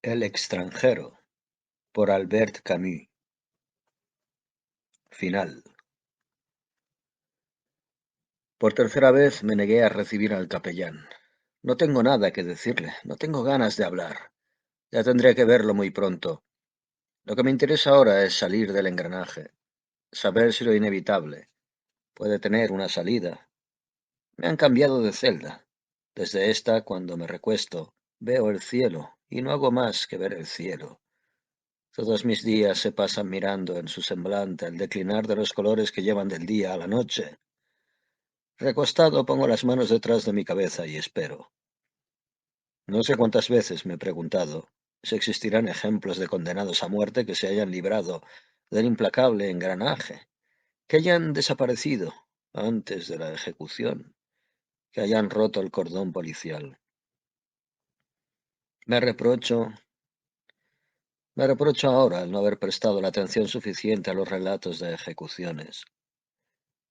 El extranjero, por Albert Camus. Final. Por tercera vez me negué a recibir al capellán. No tengo nada que decirle, no tengo ganas de hablar. Ya tendré que verlo muy pronto. Lo que me interesa ahora es salir del engranaje, saber si lo inevitable puede tener una salida. Me han cambiado de celda. Desde esta, cuando me recuesto, veo el cielo y no hago más que ver el cielo. Todos mis días se pasan mirando en su semblante el declinar de los colores que llevan del día a la noche. Recostado pongo las manos detrás de mi cabeza y espero. No sé cuántas veces me he preguntado si existirán ejemplos de condenados a muerte que se hayan librado del implacable engranaje, que hayan desaparecido antes de la ejecución, que hayan roto el cordón policial. Me reprocho, me reprocho ahora el no haber prestado la atención suficiente a los relatos de ejecuciones.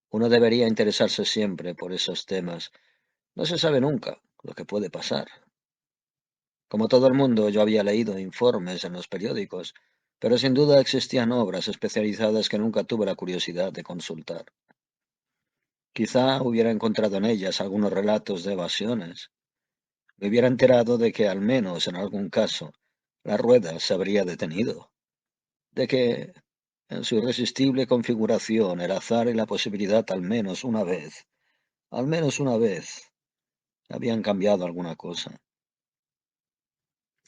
Uno debería interesarse siempre por esos temas. No se sabe nunca lo que puede pasar. Como todo el mundo, yo había leído informes en los periódicos, pero sin duda existían obras especializadas que nunca tuve la curiosidad de consultar. Quizá hubiera encontrado en ellas algunos relatos de evasiones. Me hubiera enterado de que, al menos en algún caso, la rueda se habría detenido, de que, en su irresistible configuración, el azar y la posibilidad al menos una vez, habían cambiado alguna cosa,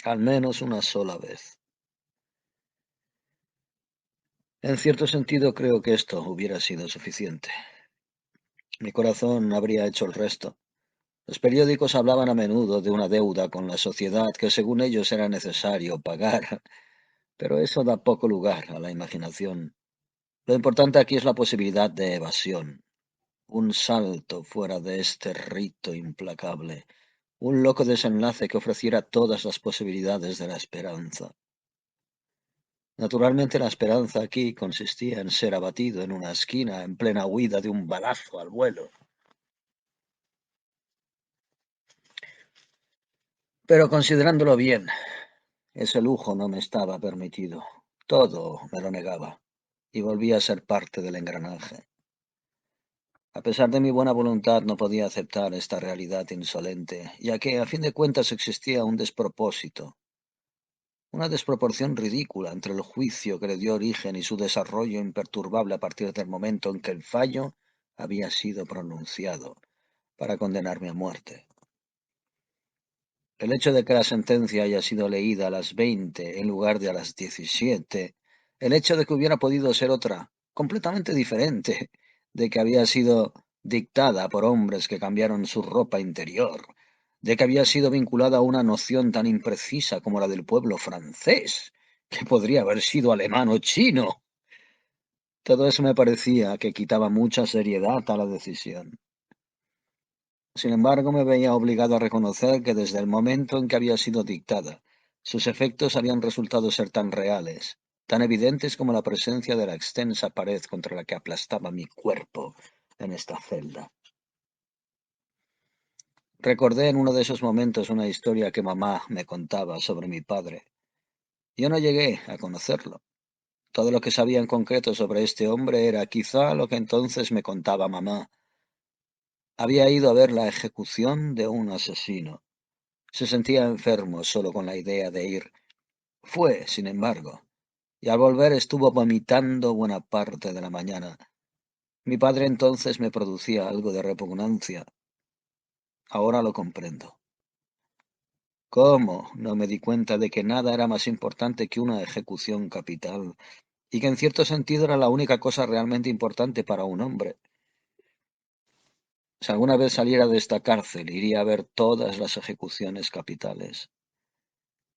al menos una sola vez. En cierto sentido creo que esto hubiera sido suficiente. Mi corazón habría hecho el resto. Los periódicos hablaban a menudo de una deuda con la sociedad que según ellos era necesario pagar, pero eso da poco lugar a la imaginación. Lo importante aquí es la posibilidad de evasión, un salto fuera de este rito implacable, un loco desenlace que ofreciera todas las posibilidades de la esperanza. Naturalmente la esperanza aquí consistía en ser abatido en una esquina en plena huida de un balazo al vuelo. Pero considerándolo bien, ese lujo no me estaba permitido. Todo me lo negaba y volvía a ser parte del engranaje. A pesar de mi buena voluntad no podía aceptar esta realidad insolente, ya que a fin de cuentas existía un despropósito, una desproporción ridícula entre el juicio que le dio origen y su desarrollo imperturbable a partir del momento en que el fallo había sido pronunciado para condenarme a muerte. El hecho de que la sentencia haya sido leída a las 20 en lugar de a las 17, el hecho de que hubiera podido ser otra, completamente diferente, de que había sido dictada por hombres que cambiaron su ropa interior, de que había sido vinculada a una noción tan imprecisa como la del pueblo francés, que podría haber sido alemán o chino. Todo eso me parecía que quitaba mucha seriedad a la decisión. Sin embargo, me veía obligado a reconocer que desde el momento en que había sido dictada, sus efectos habían resultado ser tan reales, tan evidentes como la presencia de la extensa pared contra la que aplastaba mi cuerpo en esta celda. Recordé en uno de esos momentos una historia que mamá me contaba sobre mi padre. Yo no llegué a conocerlo. Todo lo que sabía en concreto sobre este hombre era quizá lo que entonces me contaba mamá. Había ido a ver la ejecución de un asesino. Se sentía enfermo solo con la idea de ir. Fue, sin embargo, y al volver estuvo vomitando buena parte de la mañana. Mi padre entonces me producía algo de repugnancia. Ahora lo comprendo. ¿Cómo no me di cuenta de que nada era más importante que una ejecución capital, y que en cierto sentido era la única cosa realmente importante para un hombre? Si alguna vez saliera de esta cárcel, iría a ver todas las ejecuciones capitales.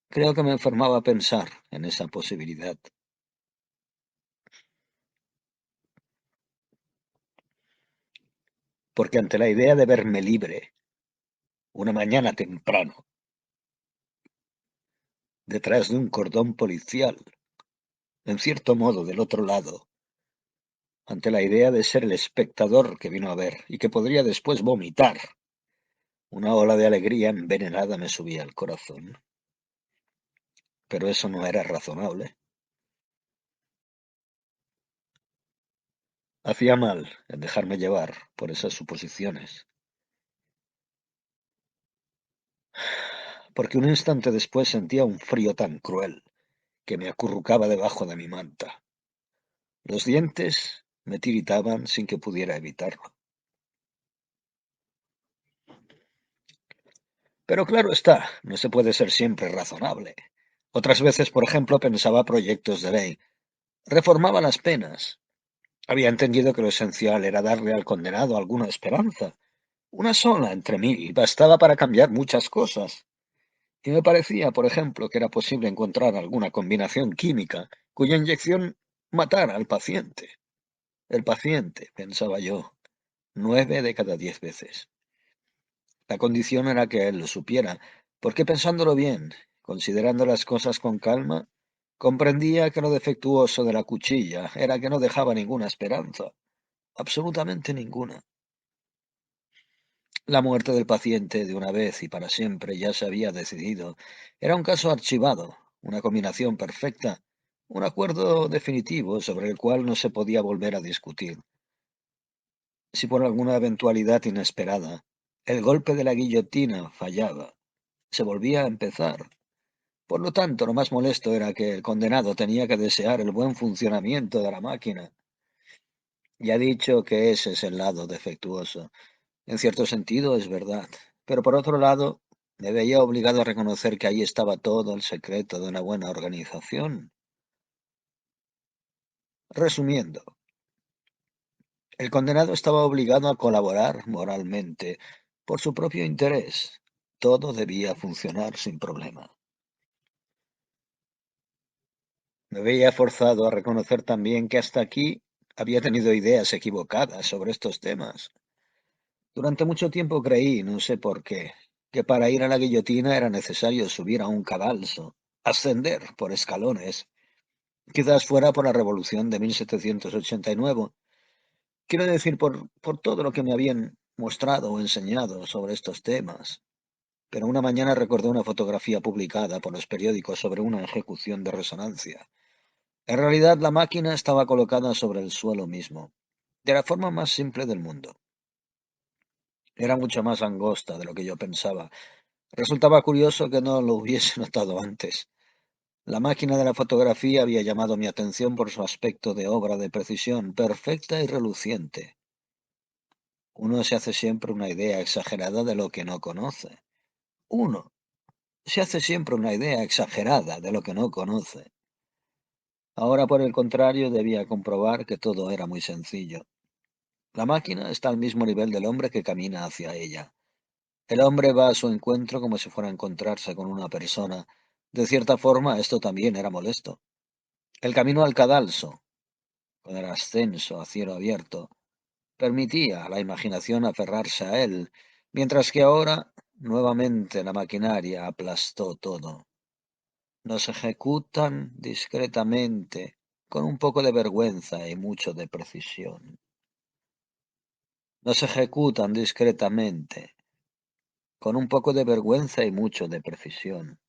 Creo que me enfermaba pensar en esa posibilidad. Porque ante la idea de verme libre, una mañana temprano, detrás de un cordón policial, en cierto modo del otro lado, ante la idea de ser el espectador que vino a ver y que podría después vomitar, una ola de alegría envenenada me subía al corazón. pero eso no era razonable. Hacía mal en dejarme llevar por esas suposiciones, porque un instante después sentía un frío tan cruel que me acurrucaba debajo de mi manta. Los dientes me tiritaban sin que pudiera evitarlo. Pero claro está, no se puede ser siempre razonable. Otras veces, por ejemplo, pensaba proyectos de ley, reformaba las penas. Había entendido que lo esencial era darle al condenado alguna esperanza. Una sola entre mil bastaba para cambiar muchas cosas. Y me parecía, por ejemplo, que era posible encontrar alguna combinación química cuya inyección matara al paciente. El paciente, pensaba yo, 9 de cada 10 veces. La condición era que él lo supiera, porque pensándolo bien, considerando las cosas con calma, comprendía que lo defectuoso de la cuchilla era que no dejaba ninguna esperanza, absolutamente ninguna. La muerte del paciente de una vez y para siempre ya se había decidido. Era un caso archivado, una combinación perfecta, un acuerdo definitivo sobre el cual no se podía volver a discutir. Si por alguna eventualidad inesperada el golpe de la guillotina fallaba, se volvía a empezar. Por lo tanto, lo más molesto era que el condenado tenía que desear el buen funcionamiento de la máquina. Ya he dicho que ese es el lado defectuoso. En cierto sentido es verdad, pero por otro lado, me veía obligado a reconocer que ahí estaba todo el secreto de una buena organización. Resumiendo, el condenado estaba obligado a colaborar moralmente por su propio interés. Todo debía funcionar sin problema. Me veía forzado a reconocer también que hasta aquí había tenido ideas equivocadas sobre estos temas. Durante mucho tiempo creí, no sé por qué, que para ir a la guillotina era necesario subir a un cadalso, ascender por escalones. Quizás fuera por la revolución de 1789. Quiero decir, por todo lo que me habían mostrado o enseñado sobre estos temas. Pero una mañana recordé una fotografía publicada por los periódicos sobre una ejecución de resonancia. En realidad, la máquina estaba colocada sobre el suelo mismo, de la forma más simple del mundo. Era mucho más angosta de lo que yo pensaba. Resultaba curioso que no lo hubiese notado antes. La máquina de la fotografía había llamado mi atención por su aspecto de obra de precisión, perfecta y reluciente. Uno se hace siempre una idea exagerada de lo que no conoce. Uno se hace siempre una idea exagerada de lo que no conoce. Ahora, por el contrario, debía comprobar que todo era muy sencillo. La máquina está al mismo nivel del hombre que camina hacia ella. El hombre va a su encuentro como si fuera a encontrarse con una persona. De cierta forma, esto también era molesto. El camino al cadalso, con el ascenso a cielo abierto, permitía a la imaginación aferrarse a él, mientras que ahora, nuevamente, la maquinaria aplastó todo. Nos ejecutan discretamente, con un poco de vergüenza y mucho de precisión. Nos ejecutan discretamente, con un poco de vergüenza y mucho de precisión.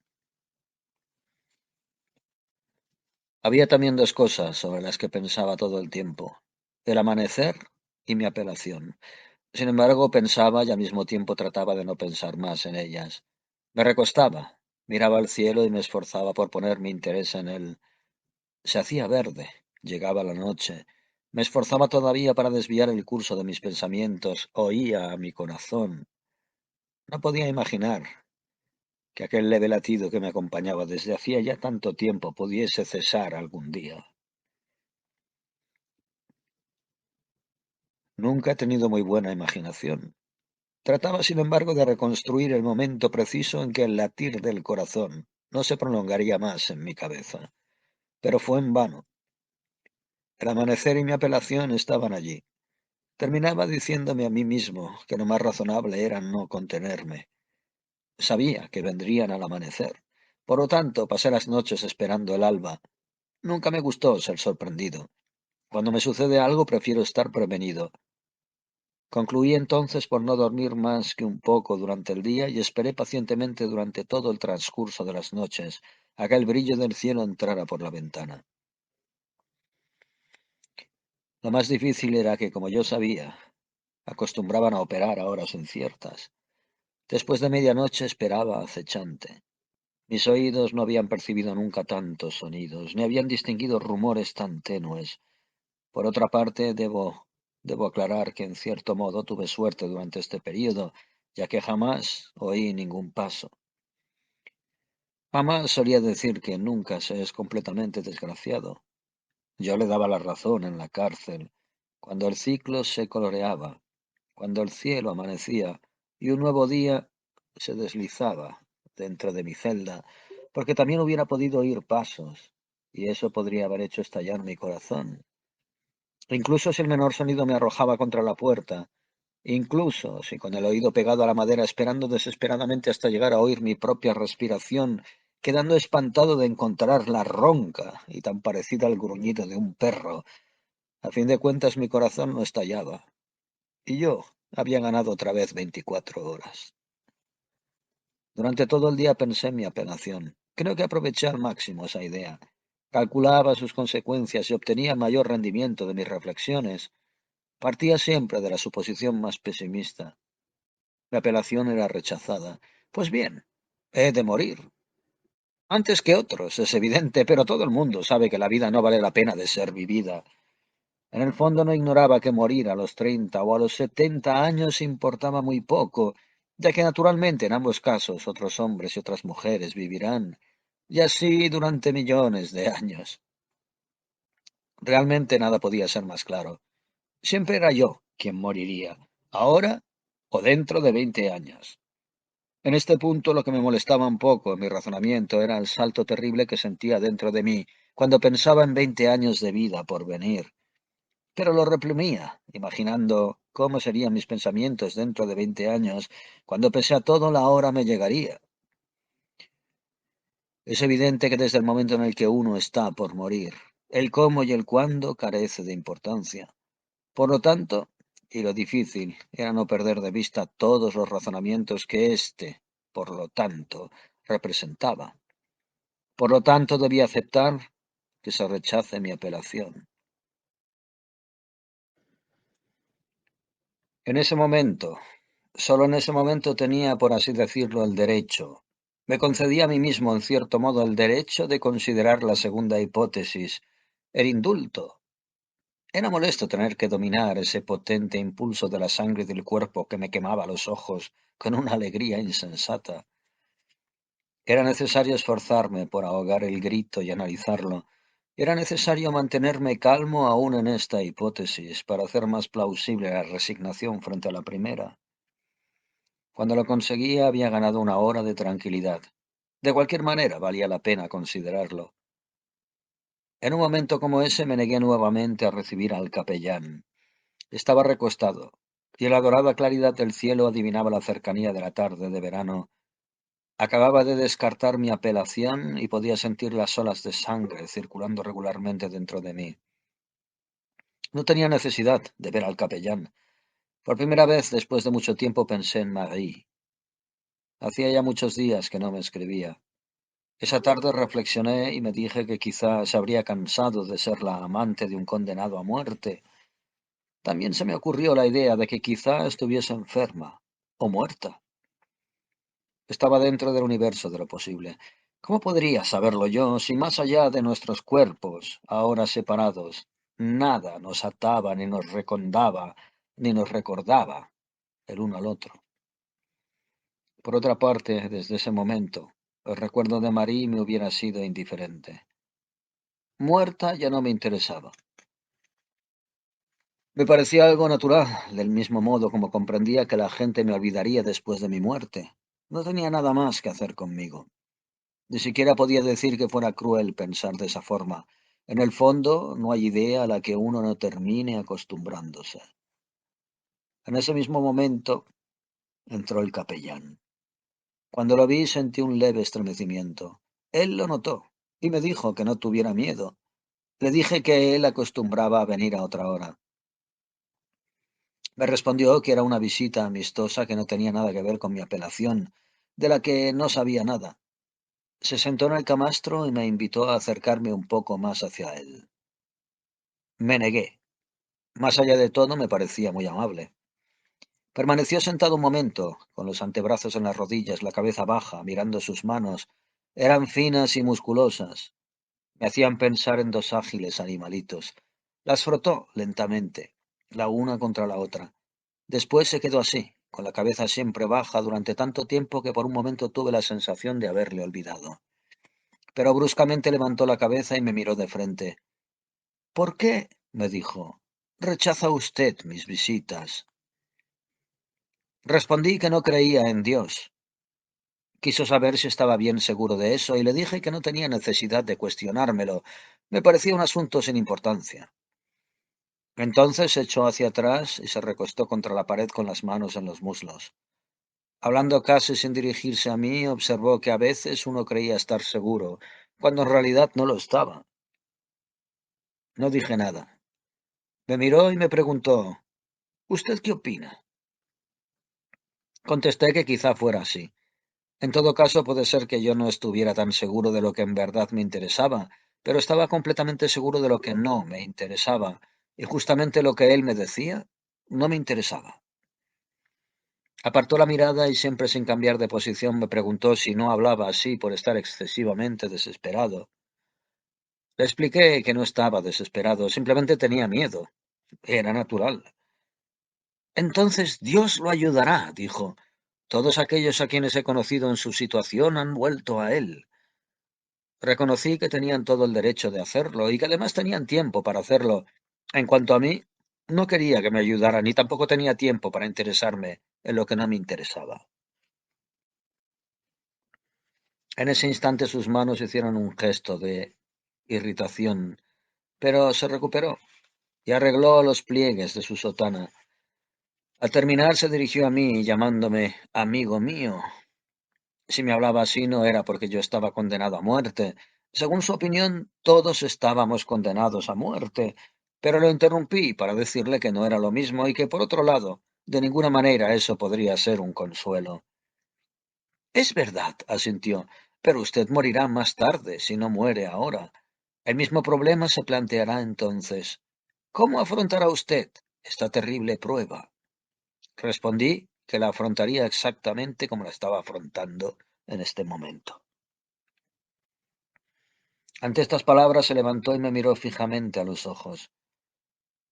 Había también dos cosas sobre las que pensaba todo el tiempo: el amanecer y mi apelación. Sin embargo, pensaba y al mismo tiempo trataba de no pensar más en ellas. Me recostaba, miraba al cielo y me esforzaba por poner mi interés en él. Se hacía verde, llegaba la noche. Me esforzaba todavía para desviar el curso de mis pensamientos, oía a mi corazón. No podía imaginar que aquel leve latido que me acompañaba desde hacía ya tanto tiempo pudiese cesar algún día. Nunca he tenido muy buena imaginación. Trataba, sin embargo, de reconstruir el momento preciso en que el latir del corazón no se prolongaría más en mi cabeza. Pero fue en vano. El amanecer y mi apelación estaban allí. Terminaba diciéndome a mí mismo que lo más razonable era no contenerme. Sabía que vendrían al amanecer. Por lo tanto, pasé las noches esperando el alba. Nunca me gustó ser sorprendido. Cuando me sucede algo, prefiero estar prevenido. Concluí entonces por no dormir más que un poco durante el día y esperé pacientemente durante todo el transcurso de las noches, a que el brillo del cielo entrara por la ventana. Lo más difícil era que, como yo sabía, acostumbraban a operar a horas inciertas. Después de medianoche esperaba acechante. Mis oídos no habían percibido nunca tantos sonidos, ni habían distinguido rumores tan tenues. Por otra parte, debo aclarar que en cierto modo tuve suerte durante este período, ya que jamás oí ningún paso. Mamá solía decir que nunca se es completamente desgraciado. Yo le daba la razón en la cárcel, cuando el ciclo se coloreaba, cuando el cielo amanecía y un nuevo día se deslizaba dentro de mi celda, porque también hubiera podido oír pasos, y eso podría haber hecho estallar mi corazón. Incluso si el menor sonido me arrojaba contra la puerta, incluso si con el oído pegado a la madera esperando desesperadamente hasta llegar a oír mi propia respiración, quedando espantado de encontrarla ronca y tan parecida al gruñido de un perro, a fin de cuentas mi corazón no estallaba, y yo había ganado otra vez 24 horas. Durante todo el día pensé en mi apelación. Creo que aproveché al máximo esa idea. Calculaba sus consecuencias y obtenía mayor rendimiento de mis reflexiones. Partía siempre de la suposición más pesimista. Mi apelación era rechazada. Pues bien, he de morir. Antes que otros, es evidente, pero todo el mundo sabe que la vida no vale la pena de ser vivida. En el fondo no ignoraba que morir a los 30 o a los 70 años importaba muy poco, ya que naturalmente en ambos casos otros hombres y otras mujeres vivirán, y así durante millones de años. Realmente nada podía ser más claro. Siempre era yo quien moriría, ahora o dentro de 20 años. En este punto lo que me molestaba un poco en mi razonamiento era el salto terrible que sentía dentro de mí cuando pensaba en 20 años de vida por venir. Pero lo reprimía, imaginando cómo serían mis pensamientos dentro de 20 años, cuando pese a todo la hora me llegaría. Es evidente que desde el momento en el que uno está por morir, el cómo y el cuándo carece de importancia. Por lo tanto, y lo difícil era no perder de vista todos los razonamientos que éste, por lo tanto, representaba. Por lo tanto, debía aceptar que se rechace mi apelación. En ese momento, solo en ese momento tenía, por así decirlo, el derecho. Me concedía a mí mismo, en cierto modo, el derecho de considerar la segunda hipótesis, el indulto. Era molesto tener que dominar ese potente impulso de la sangre del cuerpo que me quemaba los ojos con una alegría insensata. Era necesario esforzarme por ahogar el grito y analizarlo. Era necesario mantenerme calmo aún en esta hipótesis para hacer más plausible la resignación frente a la primera. Cuando lo conseguía había ganado una hora de tranquilidad. De cualquier manera, valía la pena considerarlo. En un momento como ese me negué nuevamente a recibir al capellán. Estaba recostado, y en la dorada claridad del cielo adivinaba la cercanía de la tarde de verano. Acababa de descartar mi apelación y podía sentir las olas de sangre circulando regularmente dentro de mí. No tenía necesidad de ver al capellán. Por primera vez después de mucho tiempo pensé en Marie. Hacía ya muchos días que no me escribía. Esa tarde reflexioné y me dije que quizá se habría cansado de ser la amante de un condenado a muerte. También se me ocurrió la idea de que quizá estuviese enferma o muerta. Estaba dentro del universo de lo posible. ¿Cómo podría saberlo yo si más allá de nuestros cuerpos, ahora separados, nada nos ataba, ni nos recondaba, ni nos recordaba el uno al otro? Por otra parte, desde ese momento, el recuerdo de Marie me hubiera sido indiferente. Muerta ya no me interesaba. Me parecía algo natural, del mismo modo como comprendía que la gente me olvidaría después de mi muerte. No tenía nada más que hacer conmigo. Ni siquiera podía decir que fuera cruel pensar de esa forma. En el fondo, no hay idea a la que uno no termine acostumbrándose. En ese mismo momento entró el capellán. Cuando lo vi sentí un leve estremecimiento. Él lo notó y me dijo que no tuviera miedo. Le dije que él acostumbraba a venir a otra hora. Me respondió que era una visita amistosa que no tenía nada que ver con mi apelación, de la que no sabía nada. Se sentó en el camastro y me invitó a acercarme un poco más hacia él. Me negué. Más allá de todo, me parecía muy amable. Permaneció sentado un momento, con los antebrazos en las rodillas, la cabeza baja, mirando sus manos. Eran finas y musculosas. Me hacían pensar en dos ágiles animalitos. Las frotó lentamente, la una contra la otra. Después se quedó así, con la cabeza siempre baja durante tanto tiempo que por un momento tuve la sensación de haberle olvidado. Pero bruscamente levantó la cabeza y me miró de frente. ¿Por qué? Me dijo. ¿Rechaza usted mis visitas? Respondí que no creía en Dios. Quiso saber si estaba bien seguro de eso y le dije que no tenía necesidad de cuestionármelo. Me parecía un asunto sin importancia. Entonces se echó hacia atrás y se recostó contra la pared con las manos en los muslos. Hablando casi sin dirigirse a mí, observó que a veces uno creía estar seguro, cuando en realidad no lo estaba. No dije nada. Me miró y me preguntó, ¿usted qué opina? Contesté que quizá fuera así. En todo caso, puede ser que yo no estuviera tan seguro de lo que en verdad me interesaba, pero estaba completamente seguro de lo que no me interesaba, y justamente lo que él me decía no me interesaba. Apartó la mirada y siempre sin cambiar de posición me preguntó si no hablaba así por estar excesivamente desesperado. Le expliqué que no estaba desesperado, simplemente tenía miedo. Era natural. Entonces Dios lo ayudará, dijo. Todos aquellos a quienes he conocido en su situación han vuelto a Él. Reconocí que tenían todo el derecho de hacerlo y que además tenían tiempo para hacerlo. En cuanto a mí, no quería que me ayudaran y tampoco tenía tiempo para interesarme en lo que no me interesaba. En ese instante sus manos hicieron un gesto de irritación, pero se recuperó y arregló los pliegues de su sotana. Al terminar se dirigió a mí, llamándome amigo mío. Si me hablaba así no era porque yo estaba condenado a muerte. Según su opinión, todos estábamos condenados a muerte, pero lo interrumpí para decirle que no era lo mismo y que, por otro lado, de ninguna manera eso podría ser un consuelo. Es verdad, asintió, pero usted morirá más tarde si no muere ahora. El mismo problema se planteará entonces. ¿Cómo afrontará usted esta terrible prueba? Respondí que la afrontaría exactamente como la estaba afrontando en este momento. Ante estas palabras se levantó y me miró fijamente a los ojos.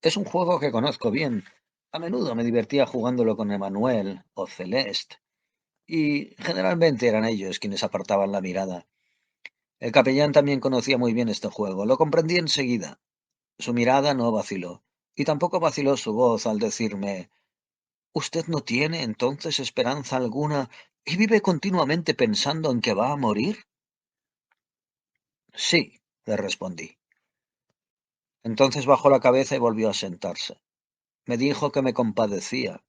Es un juego que conozco bien. A menudo me divertía jugándolo con Emanuel o Celeste, y generalmente eran ellos quienes apartaban la mirada. El capellán también conocía muy bien este juego. Lo comprendí enseguida. Su mirada no vaciló, y tampoco vaciló su voz al decirme ¿Usted no tiene entonces esperanza alguna y vive continuamente pensando en que va a morir? Sí, le respondí. Entonces bajó la cabeza y volvió a sentarse. Me dijo que me compadecía.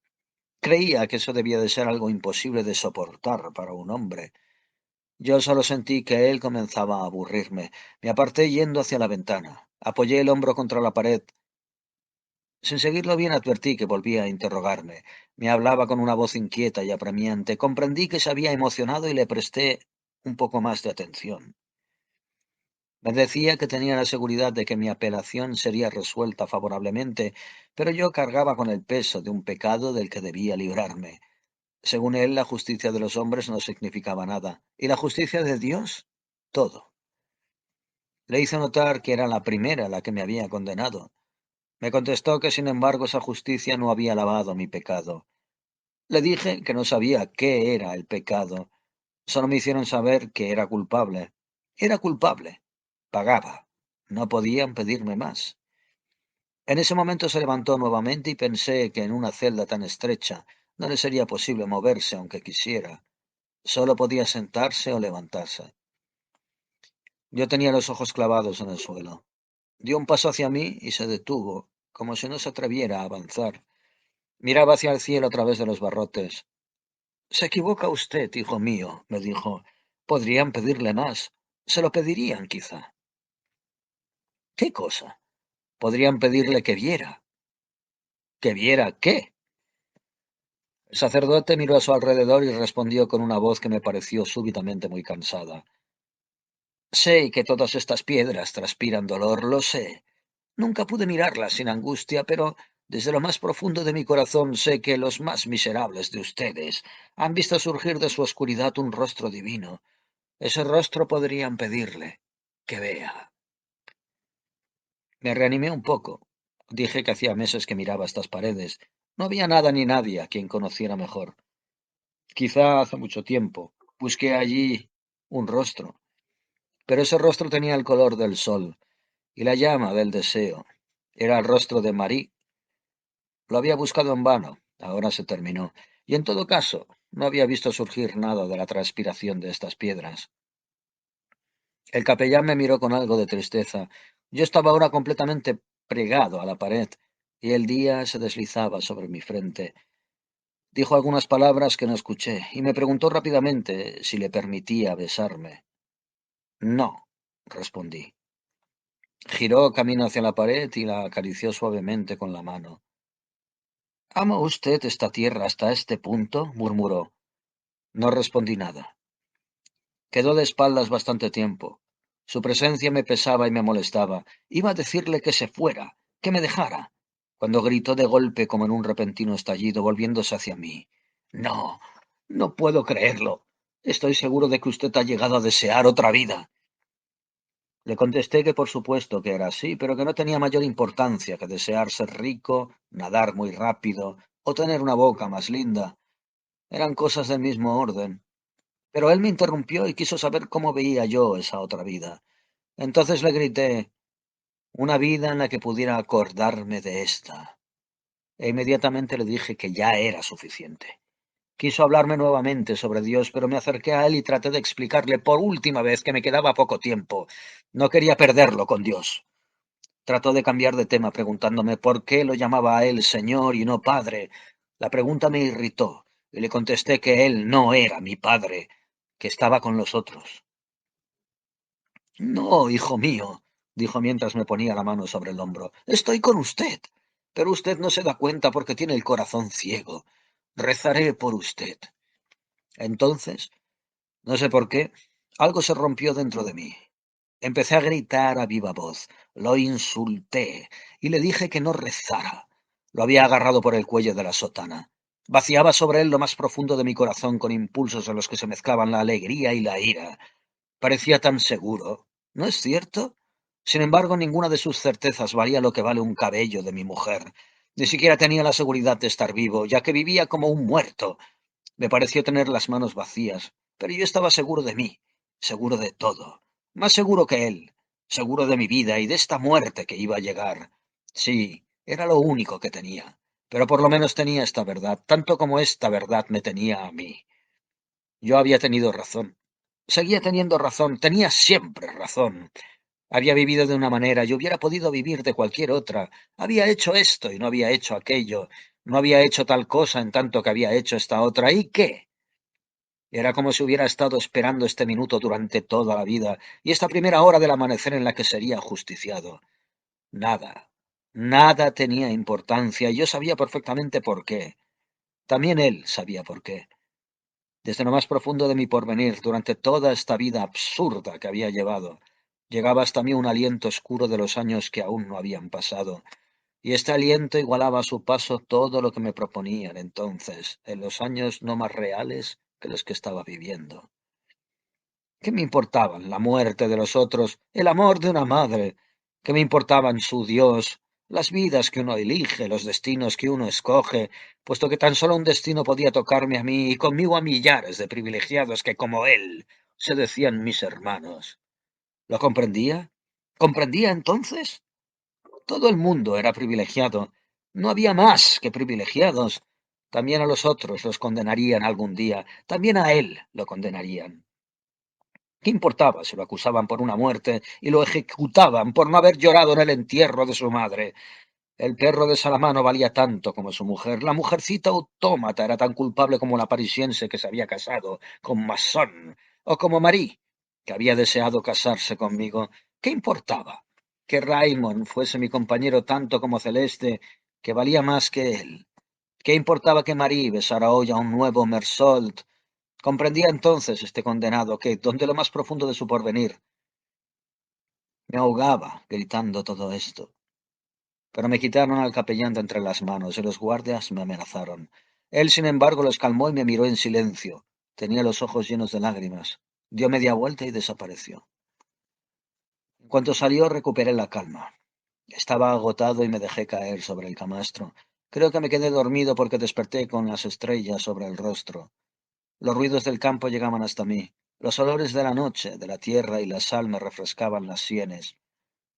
Creía que eso debía de ser algo imposible de soportar para un hombre. Yo solo sentí que él comenzaba a aburrirme. Me aparté yendo hacia la ventana. Apoyé el hombro contra la pared. Sin seguirlo bien advertí que volvía a interrogarme. Me hablaba con una voz inquieta y apremiante. Comprendí que se había emocionado y le presté un poco más de atención. Me decía que tenía la seguridad de que mi apelación sería resuelta favorablemente, pero yo cargaba con el peso de un pecado del que debía librarme. Según él, la justicia de los hombres no significaba nada, y la justicia de Dios, todo. Le hice notar que era la primera la que me había condenado. Me contestó que, sin embargo, esa justicia no había lavado mi pecado. Le dije que no sabía qué era el pecado. Solo me hicieron saber que era culpable. Era culpable. Pagaba. No podían pedirme más. En ese momento se levantó nuevamente y pensé que en una celda tan estrecha no le sería posible moverse aunque quisiera. Solo podía sentarse o levantarse. Yo tenía los ojos clavados en el suelo. Dio un paso hacia mí y se detuvo, como si no se atreviera a avanzar. Miraba hacia el cielo a través de los barrotes. Se equivoca usted, hijo mío, me dijo. Podrían pedirle más. Se lo pedirían, quizá. ¿Qué cosa? Podrían pedirle que viera. ¿Que viera qué? El sacerdote miró a su alrededor y respondió con una voz que me pareció súbitamente muy cansada. Sé que todas estas piedras transpiran dolor, lo sé. Nunca pude mirarlas sin angustia, pero desde lo más profundo de mi corazón sé que los más miserables de ustedes han visto surgir de su oscuridad un rostro divino. Ese rostro podrían pedirle que vea. Me reanimé un poco. Dije que hacía meses que miraba estas paredes. No había nada ni nadie a quien conociera mejor. Quizá hace mucho tiempo busqué allí un rostro, pero ese rostro tenía el color del sol y la llama del deseo. Era el rostro de Marie. Lo había buscado en vano. Ahora se terminó. Y en todo caso, no había visto surgir nada de la transpiración de estas piedras. El capellán me miró con algo de tristeza. Yo estaba ahora completamente pegado a la pared, y el día se deslizaba sobre mi frente. Dijo algunas palabras que no escuché, y me preguntó rápidamente si le permitía besarme. No, respondí. Giró camino hacia la pared y la acarició suavemente con la mano. ¿Ama usted esta tierra hasta este punto? Murmuró. No respondí nada. Quedó de espaldas bastante tiempo. Su presencia me pesaba y me molestaba. Iba a decirle que se fuera, que me dejara, cuando gritó de golpe como en un repentino estallido, volviéndose hacia mí. No, no puedo creerlo. Estoy seguro de que usted ha llegado a desear otra vida. Le contesté que por supuesto que era así, pero que no tenía mayor importancia que desear ser rico, nadar muy rápido o tener una boca más linda. Eran cosas del mismo orden. Pero él me interrumpió y quiso saber cómo veía yo esa otra vida. Entonces le grité, una vida en la que pudiera acordarme de esta. E inmediatamente le dije que ya era suficiente. Quiso hablarme nuevamente sobre Dios, pero me acerqué a él y traté de explicarle por última vez que me quedaba poco tiempo. No quería perderlo con Dios. Trató de cambiar de tema preguntándome por qué lo llamaba a él Señor y no Padre. La pregunta me irritó y le contesté que él no era mi padre, que estaba con los otros. No, hijo mío, dijo mientras me ponía la mano sobre el hombro. Estoy con usted. Pero usted no se da cuenta porque tiene el corazón ciego. Rezaré por usted. Entonces, no sé por qué, algo se rompió dentro de mí. Empecé a gritar a viva voz. Lo insulté y le dije que no rezara. Lo había agarrado por el cuello de la sotana. Vaciaba sobre él lo más profundo de mi corazón con impulsos en los que se mezclaban la alegría y la ira. Parecía tan seguro. ¿No es cierto? Sin embargo, ninguna de sus certezas valía lo que vale un cabello de mi mujer. Ni siquiera tenía la seguridad de estar vivo, ya que vivía como un muerto. Me pareció tener las manos vacías, pero yo estaba seguro de mí, seguro de todo, más seguro que él, seguro de mi vida y de esta muerte que iba a llegar. Sí, era lo único que tenía, pero por lo menos tenía esta verdad, tanto como esta verdad me tenía a mí. Yo había tenido razón. Seguía teniendo razón, tenía siempre razón. Había vivido de una manera y hubiera podido vivir de cualquier otra. Había hecho esto y no había hecho aquello. No había hecho tal cosa en tanto que había hecho esta otra. ¿Y qué? Era como si hubiera estado esperando este minuto durante toda la vida y esta primera hora del amanecer en la que sería justiciado. Nada, nada tenía importancia y yo sabía perfectamente por qué. También él sabía por qué. Desde lo más profundo de mi porvenir, durante toda esta vida absurda que había llevado, llegaba hasta mí un aliento oscuro de los años que aún no habían pasado, y este aliento igualaba a su paso todo lo que me proponían entonces, en los años no más reales que los que estaba viviendo. ¿Qué me importaban la muerte de los otros, el amor de una madre? ¿Qué me importaban su Dios, las vidas que uno elige, los destinos que uno escoge, puesto que tan solo un destino podía tocarme a mí y conmigo a millares de privilegiados que, como él, se decían mis hermanos? ¿Lo comprendía? ¿Comprendía entonces? Todo el mundo era privilegiado. No había más que privilegiados. También a los otros los condenarían algún día. También a él lo condenarían. ¿Qué importaba si lo acusaban por una muerte y lo ejecutaban por no haber llorado en el entierro de su madre? El perro de Salamá valía tanto como su mujer. La mujercita autómata era tan culpable como la parisiense que se había casado con Masson, o como Marie, que había deseado casarse conmigo. ¿Qué importaba? Que Raymond fuese mi compañero tanto como Celeste, que valía más que él. ¿Qué importaba que Marie besara hoy a un nuevo Mersault? Comprendía entonces este condenado que, donde lo más profundo de su porvenir, Me ahogaba gritando todo esto. Pero me quitaron al capellán de entre las manos y los guardias me amenazaron. Él, sin embargo, los calmó y me miró en silencio. Tenía los ojos llenos de lágrimas. Dio media vuelta y desapareció. En cuanto salió, recuperé la calma. Estaba agotado y me dejé caer sobre el camastro. Creo que me quedé dormido porque desperté con las estrellas sobre el rostro. Los ruidos del campo llegaban hasta mí. Los olores de la noche, de la tierra y la sal me refrescaban las sienes.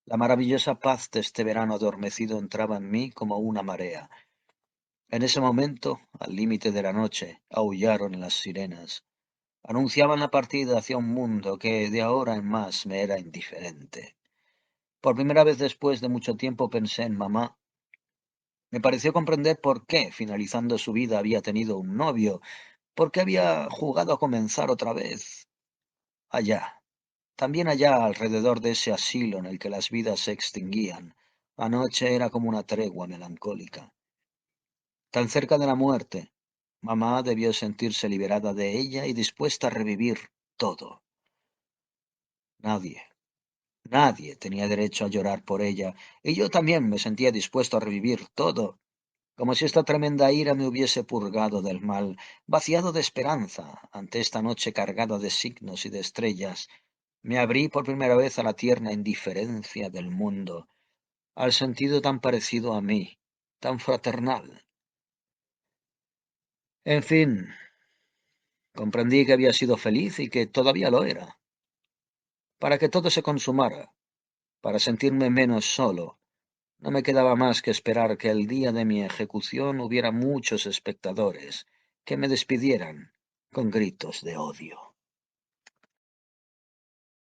La maravillosa paz de este verano adormecido entraba en mí como una marea. En ese momento, al límite de la noche, aullaron las sirenas. Anunciaban la partida hacia un mundo que de ahora en más me era indiferente. Por primera vez después de mucho tiempo pensé en mamá. Me pareció comprender por qué, finalizando su vida, había tenido un novio, por qué había jugado a comenzar otra vez. Allá, también allá, alrededor de ese asilo en el que las vidas se extinguían, la noche era como una tregua melancólica. Tan cerca de la muerte, mamá debió sentirse liberada de ella y dispuesta a revivir todo. Nadie, nadie tenía derecho a llorar por ella, y yo también me sentía dispuesto a revivir todo, como si esta tremenda ira me hubiese purgado del mal, vaciado de esperanza ante esta noche cargada de signos y de estrellas. Me abrí por primera vez a la tierna indiferencia del mundo, al sentido tan parecido a mí, tan fraternal. En fin, comprendí que había sido feliz y que todavía lo era. Para que todo se consumara, para sentirme menos solo, no me quedaba más que esperar que el día de mi ejecución hubiera muchos espectadores que me despidieran con gritos de odio.